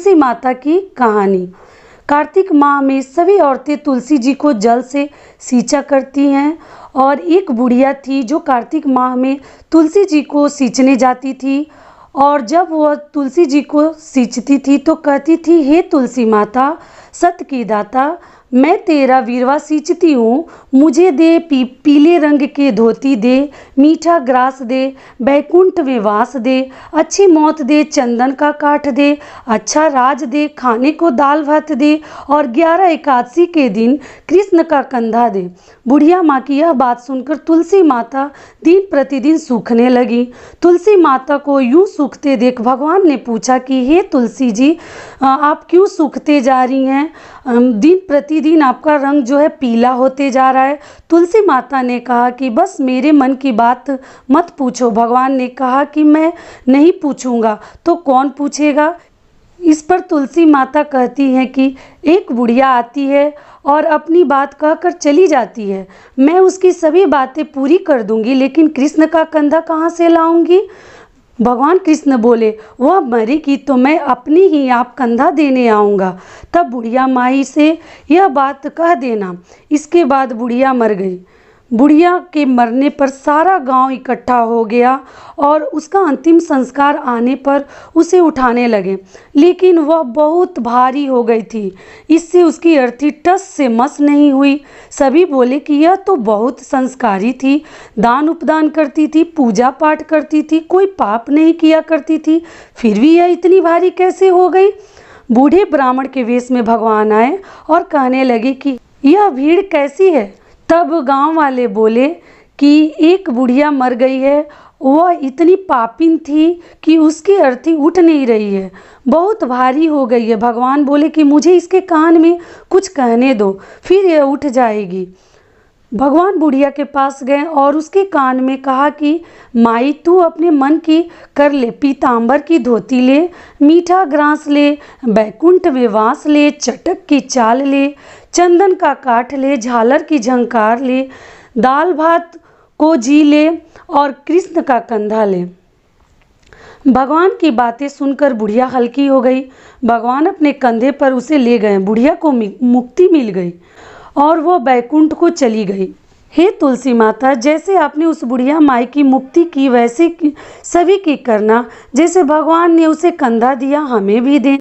तुलसी माता की कहानी। कार्तिक माह में सभी औरतें तुलसी जी को जल से सींचा करती हैं और एक बुढ़िया थी जो कार्तिक माह में तुलसी जी को सींचने जाती थी। और जब वह तुलसी जी को सींचती थी तो कहती थी, हे तुलसी माता, सत की दाता, मैं तेरा वीरवा सींचती हूँ, मुझे दे पीले रंग के धोती दे, मीठा ग्रास दे, बैकुंठ में वास दे, अच्छी मौत दे, चंदन का काठ दे, अच्छा राज दे, खाने को दाल भात दे और 11 एकादशी के दिन कृष्ण का कंधा दे। बुढ़िया माँ की यह बात सुनकर तुलसी माता दिन प्रतिदिन सूखने लगी। तुलसी माता को यूं सूखते देख भगवान ने पूछा कि हे तुलसी जी, आप क्यों सूखते जा रही हैं? दिन प्रतिदिन आपका रंग जो है पीला होते जा रहा है। तुलसी माता ने कहा कि बस मेरे मन की बात मत पूछो। भगवान ने कहा कि मैं नहीं पूछूंगा तो कौन पूछेगा? इस पर तुलसी माता कहती हैं कि एक बुढ़िया आती है और अपनी बात कहकर चली जाती है, मैं उसकी सभी बातें पूरी कर दूंगी, लेकिन कृष्ण का कंधा कहाँ से लाऊंगी? भगवान कृष्ण बोले, वह मरेगी तो मैं अपनी ही आप कंधा देने आऊँगा, तब बुढ़िया माई से यह बात कह देना। इसके बाद बुढ़िया मर गई। बुढ़िया के मरने पर सारा गांव इकट्ठा हो गया और उसका अंतिम संस्कार आने पर उसे उठाने लगे, लेकिन वह बहुत भारी हो गई थी। इससे उसकी अर्थी टस से मस नहीं हुई। सभी बोले कि यह तो बहुत संस्कारी थी, दान उपदान करती थी, पूजा पाठ करती थी, कोई पाप नहीं किया करती थी, फिर भी यह इतनी भारी कैसे हो गई? बूढ़े ब्राह्मण के वेश में भगवान आए और कहने लगे कि यह भीड़ कैसी है? तब गांव वाले बोले कि एक बुढ़िया मर गई है, वह इतनी पापिन थी कि उसकी अर्थी उठ नहीं रही है, बहुत भारी हो गई है। भगवान बोले कि मुझे इसके कान में कुछ कहने दो, फिर यह उठ जाएगी। भगवान बुढ़िया के पास गए और उसके कान में कहा कि माई, तू अपने मन की कर ले, पीतांबर की धोती ले, मीठा ग्रास ले, बैकुंठ में वास ले, चटक की चाल ले, चंदन का काठ ले, झालर की झंकार ले, दाल भात को जी ले और कृष्ण का कंधा ले। भगवान की बातें सुनकर बुढ़िया हल्की हो गई। भगवान अपने कंधे पर उसे ले गए। बुढ़िया को मुक्ति मिल गई और वह बैकुंठ को चली गई। हे तुलसी माता, जैसे आपने उस बुढ़िया माई की मुक्ति की वैसे सभी की करना। जैसे भगवान ने उसे कंधा दिया, हमें भी दें।